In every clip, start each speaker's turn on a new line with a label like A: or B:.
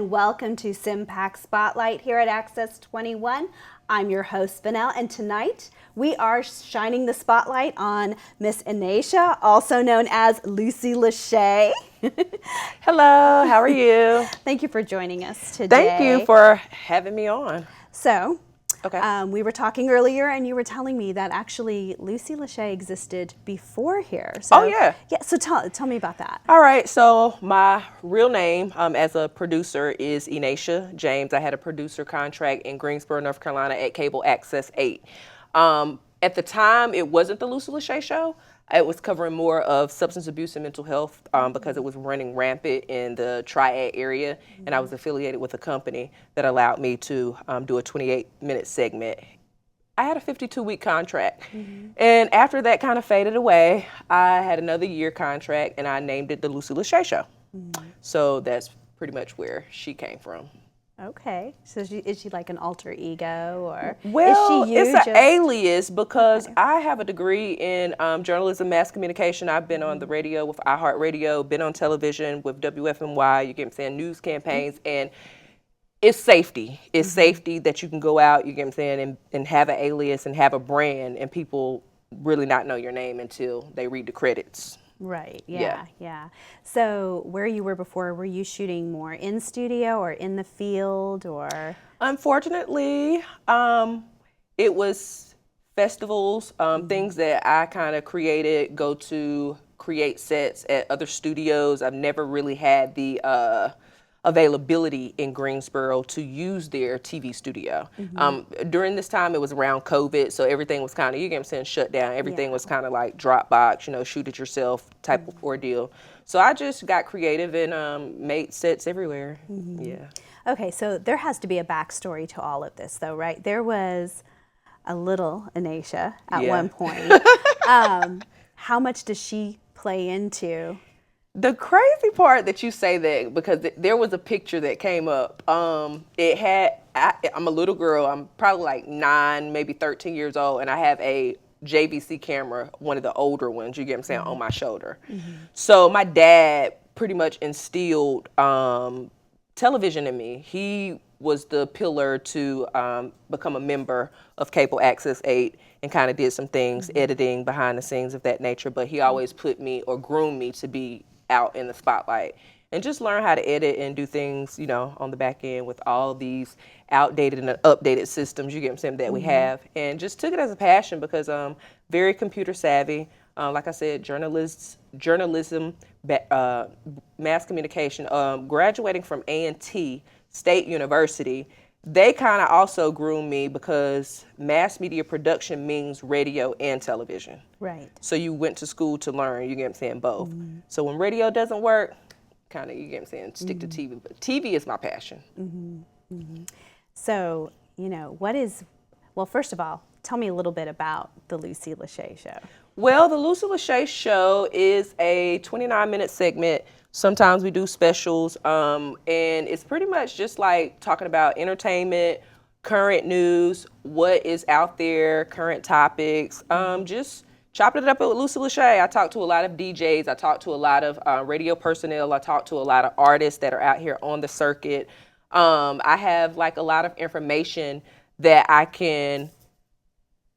A: and welcome to CMPAC Spotlight here at Access 21. I'm your host, Vanelle, and tonight we are shining the spotlight on Miss Enasha, also known as Lucy Lashae.
B: Hello, how are you?
A: Thank you for joining us today.
B: Thank you for having me on.
A: So,
B: Okay.
A: we were talking earlier, and you were telling me that actually Lucy Lashae existed before here. So,
B: Oh, yeah.
A: Yeah. So tell me about that.
B: All right, so my real name as a producer is Enasha James. I had a producer contract in Greensboro, North Carolina at Cable Access 8. At the time, it wasn't the Lucy Lashae Show. It was covering more of substance abuse and mental health because it was running rampant in the Triad area, and I was affiliated with a company that allowed me to do a 28-minute segment. I had a 52-week contract, and after that kind of faded away, I had another year contract, and I named it the Lucy Lashae Show. So that's pretty much where she came from.
A: Okay. So is she like an alter ego, or
B: Well,
A: is she
B: it's an alias because I have a degree in journalism, mass communication. I've been on the radio with iHeartRadio, been on television with WFMY, you get what I'm saying, news campaigns, and it's safety. It's safety that you can go out, you get what I'm saying, and have an alias and have a brand, and people really not know your name until they read the credits.
A: Right. Yeah. So where you were before, were you shooting more in studio or in the field, or?
B: Unfortunately, it was festivals, things that I kind of created, go to create sets at other studios. I've never really had the availability in Greensboro to use their TV studio. During this time, it was around COVID, so everything was kind of, you get what I'm saying, shut down. Everything was kind of like Dropbox, shoot it yourself type of ordeal. So I just got creative and made sets everywhere. Yeah.
A: Okay, so there has to be a backstory to all of this, though, right? There was a little Enasha at one point. How much does she play into?
B: The crazy part that you say that, because there was a picture that came up. I'm a little girl. I'm probably like 9, maybe 13 years old, and I have a JVC camera, one of the older ones, you get what I'm saying, on my shoulder. So my dad pretty much instilled television in me. He was the pillar to become a member of Cable Access 8 and kind of did some things, editing behind the scenes of that nature, but he always put me or groomed me to be out in the spotlight and just learn how to edit and do things, on the back end with all these outdated and updated systems, you get what I'm saying, that we have, and just took it as a passion because I'm very computer savvy. Like I said, journalism, mass communication, graduating from A&T State University. They kind of also groomed me because mass media production means radio and television.
A: Right.
B: So you went to school to learn, you get what I'm saying, both. So when radio doesn't work, kind of, you get what I'm saying, stick to TV. But TV is my passion.
A: So, well, first of all, tell me a little bit about the Lucy Lashae Show.
B: Well, the Lucy Lashae Show is a 29-minute segment. Sometimes we do specials, and it's pretty much just like talking about entertainment, current news, what is out there, current topics, just chopping it up with Lucy Lashae. I talk to a lot of DJs, I talk to a lot of radio personnel, I talk to a lot of artists that are out here on the circuit. I have like a lot of information that I can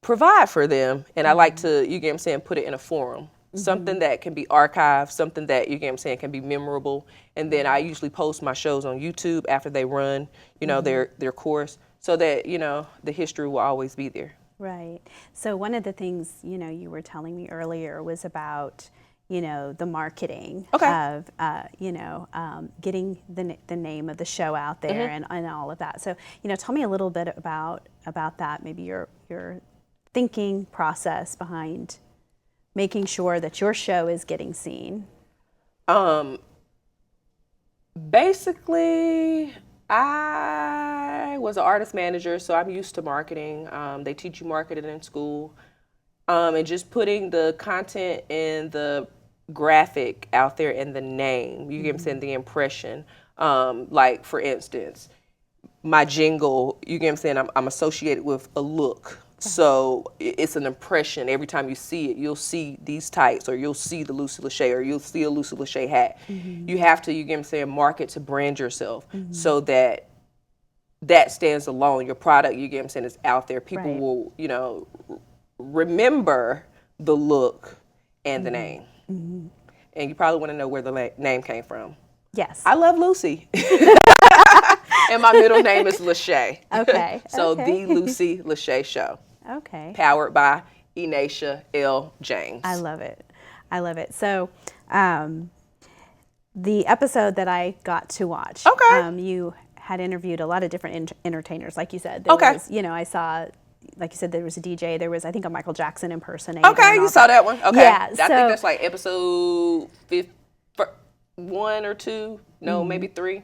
B: provide for them, and I like to, you get what I'm saying, put it in a forum. Something that can be archived, something that, you get what I'm saying, can be memorable. And then I usually post my shows on YouTube after they run, their course, so that, the history will always be there.
A: Right. So one of the things, you were telling me earlier was about, the marketing of, getting the name of the show out there and all of that. So, tell me a little bit about that, maybe your thinking process behind making sure that your show is getting seen.
B: Basically, I was an artist manager, so I'm used to marketing. They teach you marketing in school. And just putting the content and the graphic out there and the name, you get what I'm saying, the impression. Like, for instance, my jingle, you get what I'm saying, I'm associated with a look. So it's an impression. Every time you see it, you'll see these tights, or you'll see the Lucy Lashae, or you'll see a Lucy Lashae hat. You have to, you get what I'm saying, market to brand yourself so that stands alone. Your product, you get what I'm saying, is out there. People will, you know, remember the look and the name. And you probably want to know where the name came from.
A: Yes.
B: I love Lucy. And my middle name is Lashae.
A: Okay.
B: So the Lucy Lashae Show.
A: Okay.
B: Powered by Enasha James.
A: I love it. I love it. So the episode that I got to watch, you had interviewed a lot of different entertainers, like you said. There was, you know, I saw, like you said, there was a DJ. There was, I think, a Michael Jackson impersonator.
B: Okay, you saw that one. Okay.
A: Yeah.
B: I think that's like episode 1 or 2. No, maybe 3.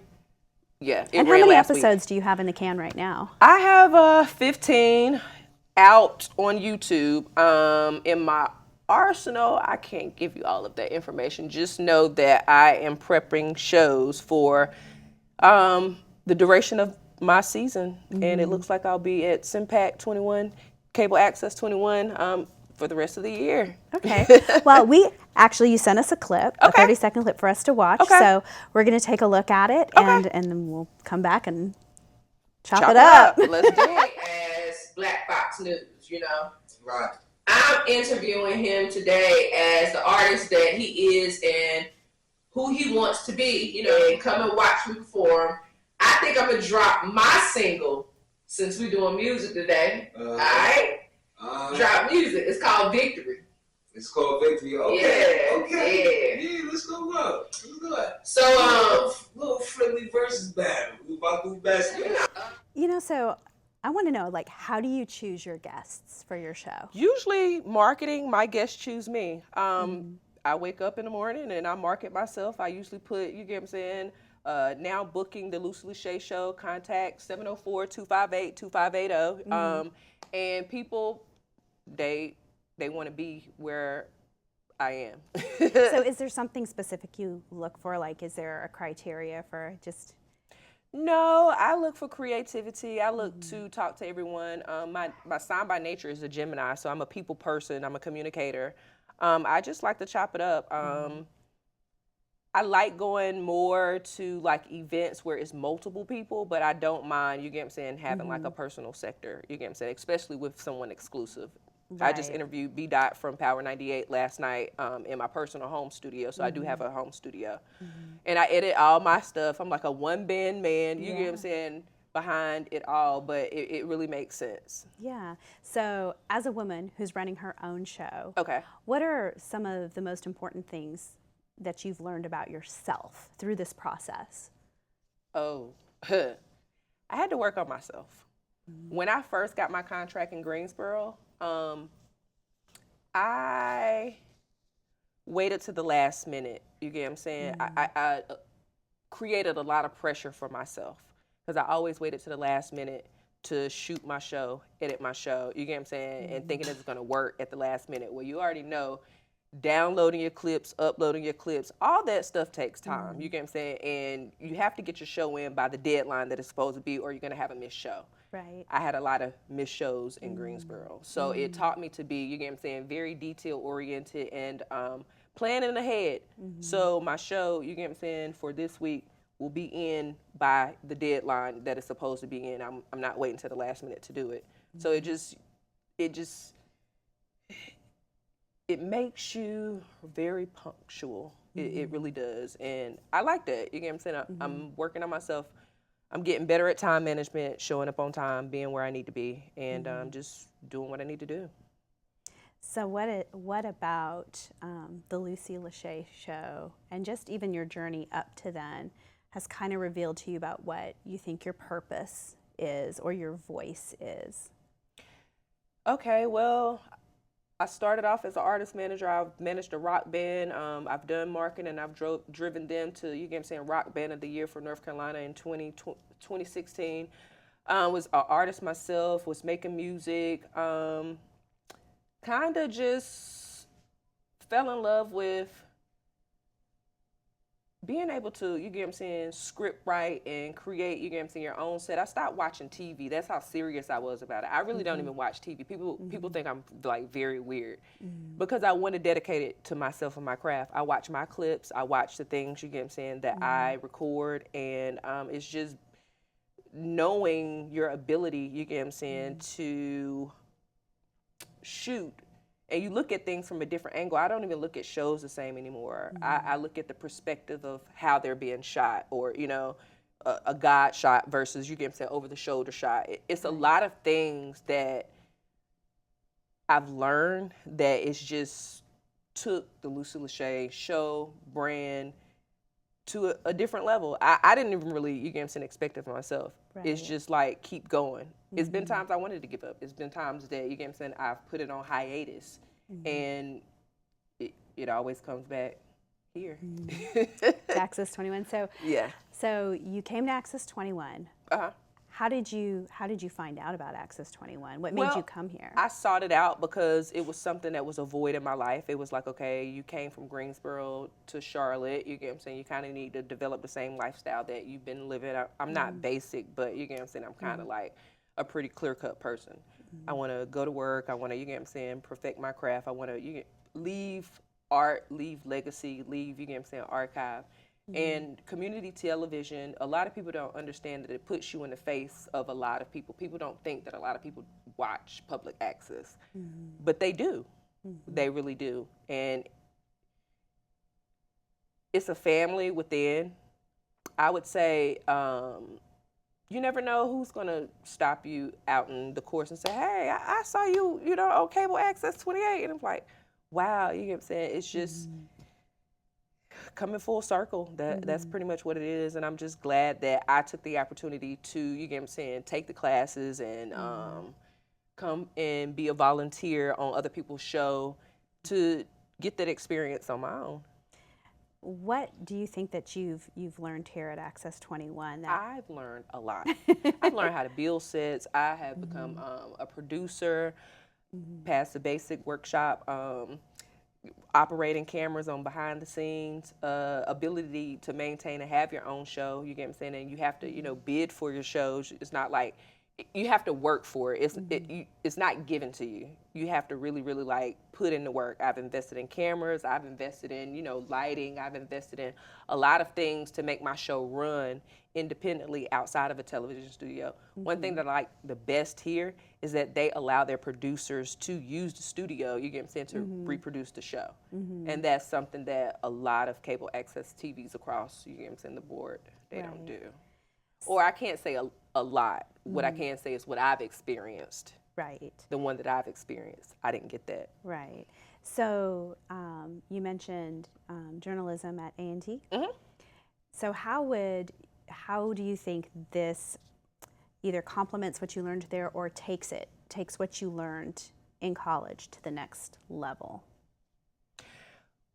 B: Yeah.
A: And how many episodes do you have in the can right now?
B: I have 15 out on YouTube. In my arsenal, I can't give you all of that information. Just know that I am prepping shows for the duration of my season, and it looks like I'll be at CMPAC 21, Cable Access 21 for the rest of the year.
A: Okay. Well, you sent us a clip, a 30-second clip for us to watch.
B: Okay.
A: So we're going to take a look at it, and then we'll come back and chop it up.
B: Let's do it. As Black Fox News, you know.
C: Right.
B: I'm interviewing him today as the artist that he is and who he wants to be. You know, and come and watch me perform. I think I'm going to drop my single since we're doing music today. All right? Drop music. It's called Victory.
C: It's called Victory. Okay.
B: Yeah.
C: Okay. Yeah, let's go up. Let's do it.
B: So,
C: little friendly versus battle. We about to do best.
A: You know, so I want to know, like, how do you choose your guests for your show?
B: usually marketing, my guests choose me. I wake up in the morning and I market myself. I usually put, you get what I'm saying, now booking the Lucy Lashae Show, contact 704-258-2580. And people, they want to be where I am.
A: So is there something specific you look for? Like, is there a criteria for just...
B: No, I look for creativity. I look to talk to everyone. My sign by nature is a Gemini, so I'm a people person. I'm a communicator. I just like to chop it up. I like going more to like events where it's multiple people, but I don't mind, you get what I'm saying, having like a personal sector, you get what I'm saying, especially with someone exclusive. Right. I just interviewed B. Dot from Power 98 last night in my personal home studio, so I do have a home studio. And I edit all my stuff. I'm like a one-band man, you get what I'm saying, behind it all, but it really makes sense.
A: Yeah. So as a woman who's running her own show, what are some of the most important things that you've learned about yourself through this process?
B: I had to work on myself. When I first got my contract in Greensboro, I waited to the last minute. You get what I'm saying? I created a lot of pressure for myself because I always waited to the last minute to shoot my show, edit my show. You get what I'm saying? And thinking it's going to work at the last minute. Well, you already know downloading your clips, uploading your clips, all that stuff takes time. You get what I'm saying? And you have to get your show in by the deadline that it's supposed to be, or you're going to have a missed show.
A: Right.
B: I had a lot of missed shows in Greensboro. So it taught me to be, you get what I'm saying, very detail oriented and planning ahead. So my show, you get what I'm saying, for this week will be in by the deadline that it's supposed to be in. I'm not waiting till the last minute to do it. So it makes you very punctual. It really does. And I like that. You get what I'm saying? I'm working on myself. I'm getting better at time management, showing up on time, being where I need to be, and just doing what I need to do.
A: So what about the Lucy Lashae Show and just even your journey up to then has kind of revealed to you about what you think your purpose is or your voice is? Okay,
B: well, I started off as an artist manager. I've managed a rock band. I've done marketing, and I've driven them to, you get what I'm saying, Rock Band of the Year for North Carolina in 2016. Was an artist myself, was making music. Kind of just fell in love with being able to, you get what I'm saying, script write and create, you get what I'm saying, your own set. I stopped watching TV. That's how serious I was about it. I really don't even watch TV. People think I'm like very weird because I want to dedicate it to myself and my craft. I watch my clips. I watch the things, you get what I'm saying, that I record, and it's just knowing your ability, you get what I'm saying, to shoot. And you look at things from a different angle. I don't even look at shows the same anymore. I look at the perspective of how they're being shot, or, you know, a God shot versus, you get what I'm saying, over the shoulder shot. It's a lot of things that I've learned that it's just took the Lucy Lashae Show brand to a different level. I didn't even really, you get what I'm saying, expect it for myself. Right. It's just like, keep going. It's been times I wanted to give up. It's been times that, you get what I'm saying, I've put it on hiatus. And it always comes back here.
A: To Access 21. So
B: yeah.
A: So you came to Access 21.
B: Uh-huh.
A: How did you find out about Access 21? What made you come here?
B: I sought it out because it was something that was a void in my life. It was like, okay, you came from Greensboro to Charlotte. You get what I'm saying? You kind of need to develop the same lifestyle that you've been living. I'm not basic, but you get what I'm saying? I'm kind of like a pretty clear-cut person. I want to go to work. I want to, you get what I'm saying, perfect my craft. I want to leave art, leave legacy, leave, you get what I'm saying, archive. And community television, a lot of people don't understand that it puts you in the face of a lot of people. People don't think that a lot of people watch public access, but they do. They really do. And it's a family within. I would say you never know who's going to stop you out in the course and say, hey, I saw you, you know, on Cable Access 28. And I'm like, wow, you get what I'm saying? It's just coming full circle. That's pretty much what it is. And I'm just glad that I took the opportunity to, you get what I'm saying, take the classes and come and be a volunteer on other people's show to get that experience on my own.
A: What do you think that you've learned here at Access 21?
B: I've learned a lot. I've learned how to build sets. I have become a producer, passed the basic workshop, operating cameras on behind the scenes, ability to maintain and have your own show, you get what I'm saying? And you have to, you know, bid for your shows. It's not like, you have to work for it. It's not given to you. You have to really, really like put in the work. I've invested in cameras. I've invested in, you know, lighting. I've invested in a lot of things to make my show run independently outside of a television studio. One thing that I like the best here is that they allow their producers to use the studio, you get what I'm saying, to reproduce the show. And that's something that a lot of cable access TVs across, you get what I'm saying, the board, they don't do. Or I can't say a lot. What I can say is what I've experienced.
A: Right.
B: The one that I've experienced. I didn't get that.
A: Right. So you mentioned journalism at A&T. So how do you think this either complements what you learned there or takes what you learned in college to the next level?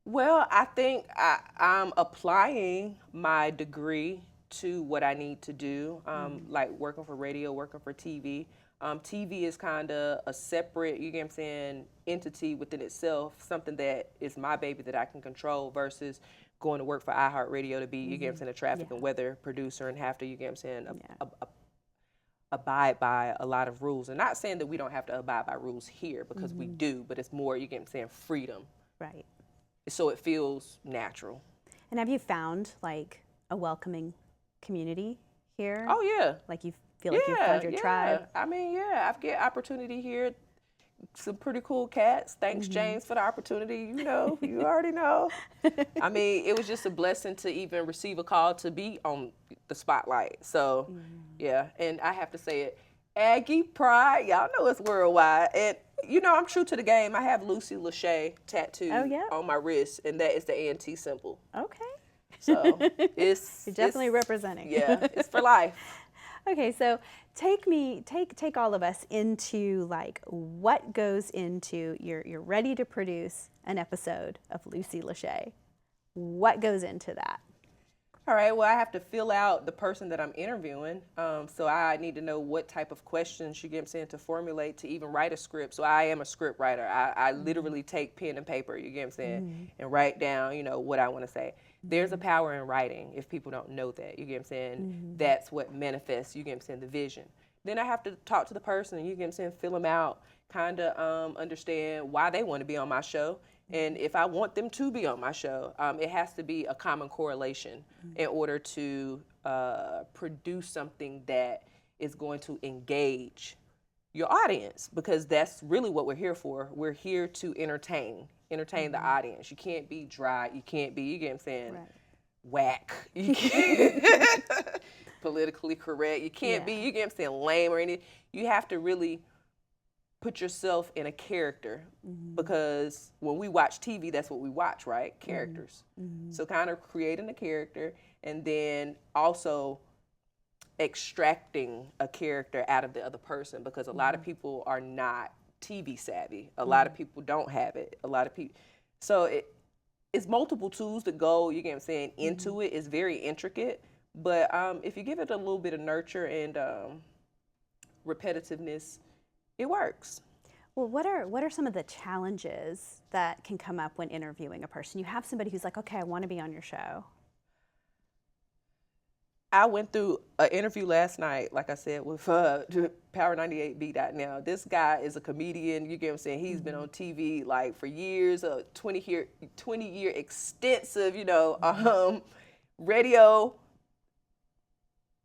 B: Well, I think I'm applying my degree to what I need to do, like working for radio, working for TV. TV is kind of a separate, you get what I'm saying, entity within itself, something that is my baby that I can control versus going to work for iHeartRadio to be, you get what I'm saying, a traffic and weather producer and have to, you get what I'm saying, abide by a lot of rules. And not saying that we don't have to abide by rules here, because we do, but it's more, you get what I'm saying, freedom.
A: Right.
B: So it feels natural. And
A: have you found like a welcoming community here?
B: Oh yeah.
A: Like you feel like you've found your tribe?
B: I mean, I've get opportunity here. Some pretty cool cats. Thanks, James, for the opportunity. You know, you already know. I mean, it was just a blessing to even receive a call to be on the spotlight. So, yeah, and I have to say it, Aggie pride, y'all know it's worldwide. And, you know, I'm true to the game. I have Lucy Lashae tattooed on my wrist, and that is the A&T symbol.
A: Okay.
B: So it's
A: you're definitely representing.
B: Yeah, it's for life.
A: Okay, so take all of us into like what goes into you're ready to produce an episode of Lucy Lashae. What goes into that?
B: All right, well, I have to fill out the person that I'm interviewing. So I need to know what type of questions, you get what I'm saying, to formulate to even write a script. So I am a script writer. I literally take pen and paper, you get what I'm saying, and write down, what I want to say. There's a power in writing if people don't know that, you get what I'm saying. That's what manifests, you get what I'm saying, the vision. Then I have to talk to the person, you get what I'm saying, fill them out, kind of understand why they want to be on my show. And if I want them to be on my show, it has to be a common correlation in order to produce something that is going to engage your audience, because that's really what we're here for. We're here to entertain the audience. You can't be dry. You can't be, you get what I'm saying, whack. You can't politically correct. You can't be, you get what I'm saying, lame or anything. You have to really put yourself in a character, because when we watch TV, that's what we watch, right? Characters. So kind of creating a character, and then also extracting a character out of the other person, because a lot of people are not TV savvy. A lot of people don't have it. A lot of people. So it's multiple tools to go, you get what I'm saying, into it. It's very intricate, but if you give it a little bit of nurture and repetitiveness, it works.
A: Well, what are some of the challenges that can come up when interviewing a person? You have somebody who's like, okay, I want to be on your show.
B: I went through an interview last night, like I said, with Power98B.now. This guy is a comedian, you get what I'm saying? He's been on TV like for years, a 20-year extensive, radio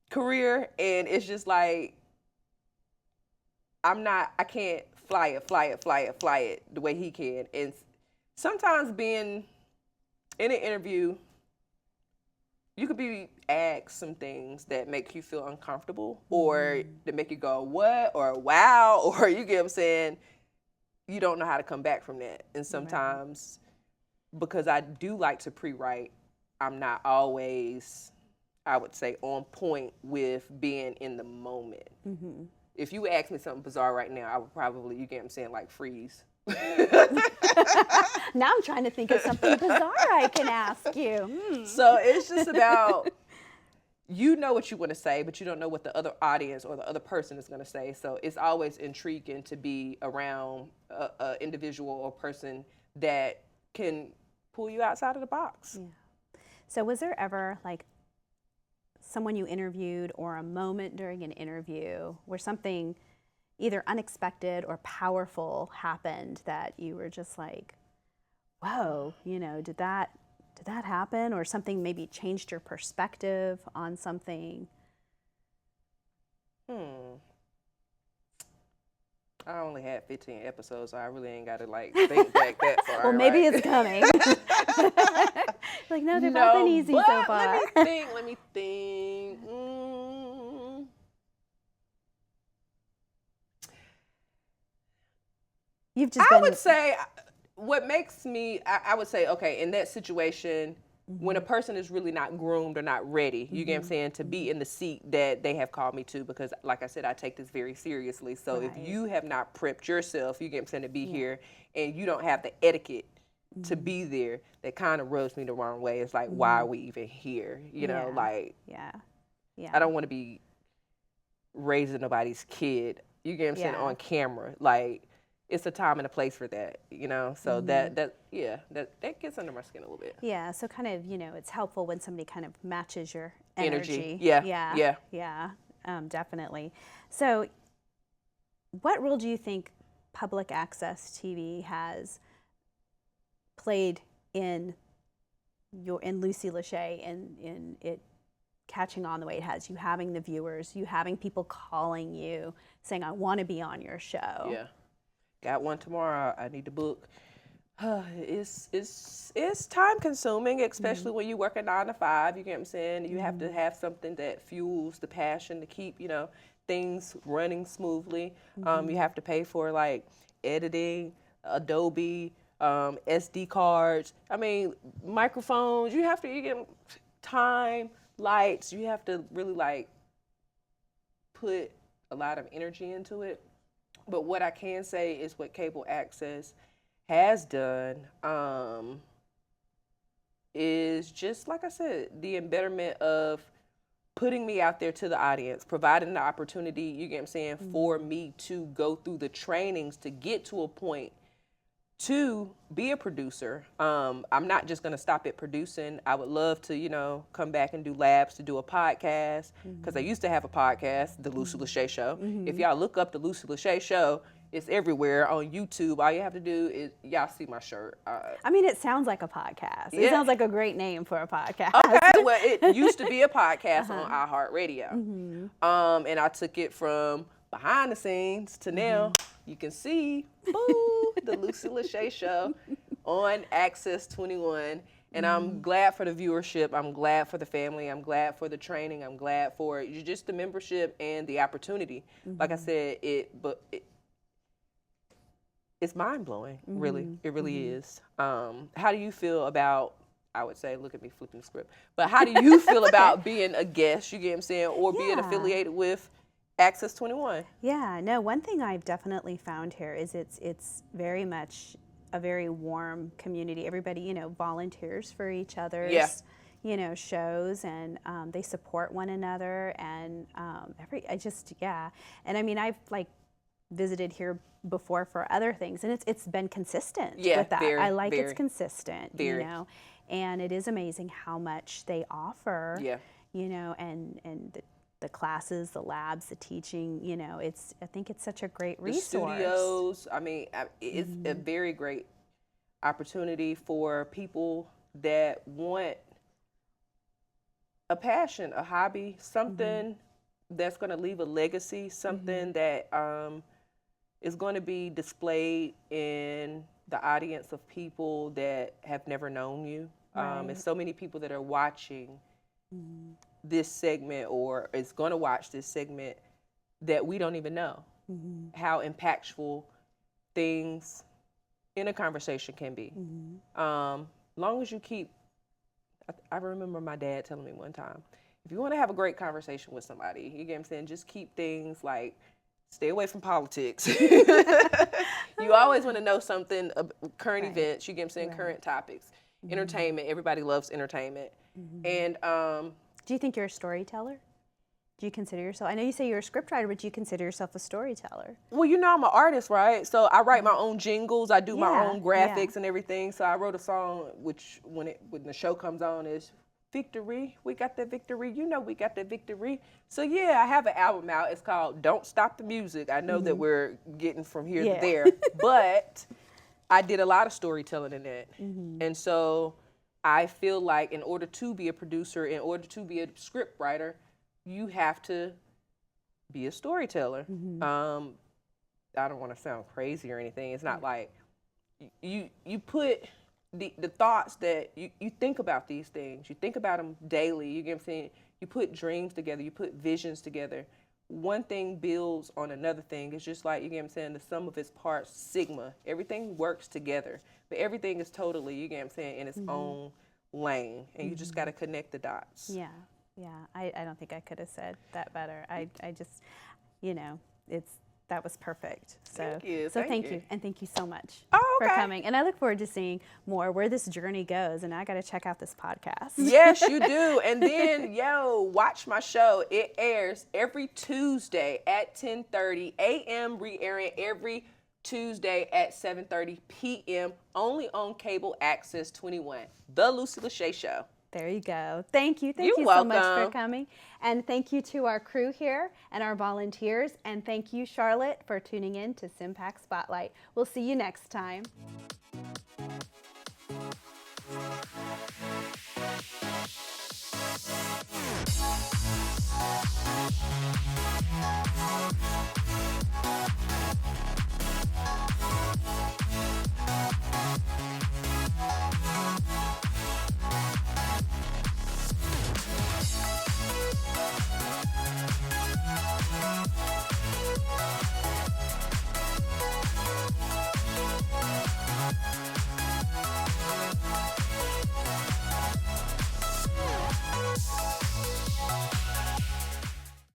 B: career, and it's just like, I can't fly it the way he can. And sometimes being in an interview, you could be asked some things that make you feel uncomfortable, or that make you go, what, or wow, or you get what I'm saying, you don't know how to come back from that. And sometimes, because I do like to pre-write, I'm not always, I would say, on point with being in the moment. If you ask me something bizarre right now, I would probably, you get what I'm saying, like freeze.
A: Now I'm trying to think of something bizarre I can ask you.
B: So it's just about, you know what you want to say, but you don't know what the other audience or the other person is going to say. So it's always intriguing to be around an individual or person that can pull you outside of the box.
A: Yeah. So was there ever like someone you interviewed or a moment during an interview where something either unexpected or powerful happened that you were just like, whoa, did that happen? Or something maybe changed your perspective on something?
B: I only had 15 episodes, so I really ain't got to think back that far.
A: Well, maybe it's coming. Like, no, they've all been easy so far.
B: Let me think. I would say what makes me, I would say, okay, in that situation, when a person is really not groomed or not ready, you get what I'm saying, to be in the seat that they have called me to, because like I said, I take this very seriously. So if you have not prepped yourself, you get what I'm saying, to be here, and you don't have the etiquette to be there, that kind of rubs me the wrong way. It's like, why are we even here? I don't want to be raising nobody's kid, you get what I'm saying, on camera. Like, it's a time and a place for that, so that gets under my skin a little bit.
A: Yeah, so kind of, it's helpful when somebody kind of matches your energy. Yeah, definitely. So what role do you think public access TV has played in Lucy Lashae, in it catching on the way it has, you having the viewers, you having people calling you saying, I want to be on your show?
B: Yeah. Got one tomorrow. I need to book. It's time consuming, especially when you work a 9 to 5. You get what I'm saying? You have to have something that fuels the passion to keep, things running smoothly. You have to pay for like editing, Adobe, SD cards. I mean, microphones. You get time, lights. You have to really put a lot of energy into it. But what I can say is what cable access has done is just, like I said, the embetterment of putting me out there to the audience, providing the opportunity, you get what I'm saying, for me to go through the trainings to get to a point to be a producer. I'm not just going to stop at producing. I would love to, you know, come back and do labs to do a podcast, because I used to have a podcast, the Lucy Lashae Show. If y'all look up the Lucy Lashae Show, it's everywhere on YouTube. All you have to do is, y'all see my shirt.
A: I mean, it sounds like a podcast. It sounds like a great name for a podcast.
B: Okay, well, it used to be a podcast on iHeartRadio. And I took it from behind the scenes to now. You can see, the Lucy Lashae Show on Access 21. And I'm glad for the viewership. I'm glad for the family. I'm glad for the training. I'm glad for just the membership and the opportunity. Like I said, it's mind-blowing, really. It really is. How do you feel about, I would say, look at me flipping the script, but how do you feel about being a guest, you get what I'm saying, or being affiliated with Access 21? Yeah,
A: no, one thing I've definitely found here is it's very much a very warm community. Everybody, you know, volunteers for each other's, you know, shows, and they support one another, and and I mean, I've like visited here before for other things, and it's been consistent with that. I like it's consistent, you know, and it is amazing how much they offer, you know, and the classes, the labs, the teaching, you know, I think it's such a great resource.
B: The studios, I mean, it's a very great opportunity for people that want a passion, a hobby, something that's going to leave a legacy, something that is going to be displayed in the audience of people that have never known you. And so many people that are watching this segment, or is going to watch this segment, that we don't even know how impactful things in a conversation can be. Long as you keep, I remember my dad telling me one time, if you want to have a great conversation with somebody, you get what I'm saying, just keep things like, stay away from politics. You always want to know something, current events, you get what I'm saying, current topics. Entertainment, everybody loves entertainment. And
A: do you think you're a storyteller? Do you consider yourself, I know you say you're a scriptwriter, but do you consider yourself a storyteller?
B: Well, you know, I'm an artist, right? So I write my own jingles, I do my own graphics and everything. So I wrote a song, which when the show comes on is Victory. We got that victory. You know we got that victory. So yeah, I have an album out. It's called Don't Stop the Music. I know that we're getting from here to there, but I did a lot of storytelling in that. And so I feel like in order to be a producer, in order to be a script writer, you have to be a storyteller. I don't want to sound crazy or anything. It's not like you put the thoughts that you think about these things. You think about them daily. You get what I'm saying? You put dreams together. You put visions together. One thing builds on another thing. It's just like, you get what I'm saying, the sum of its parts, sigma. Everything works together. But everything is totally, you get what I'm saying, in its own lane. And you just got to connect the dots.
A: Yeah. I don't think I could have said that better. I just, you know, that was perfect. So
B: thank you.
A: Thank you. And thank you so much
B: for
A: coming. And I look forward to seeing more where this journey goes. And I got to check out this podcast.
B: Yes, you do. And then, watch my show. It airs every Tuesday at 10:30 a.m., re-airing every Tuesday at 7:30 p.m., only on cable Access 21. The Lucy Lashae Show.
A: There you go. Thank you. Thank
B: You're
A: you
B: welcome.
A: so much for coming. And thank you to our crew here and our volunteers. And thank you, Charlotte, for tuning in to CMPAC Spotlight. We'll see you next time.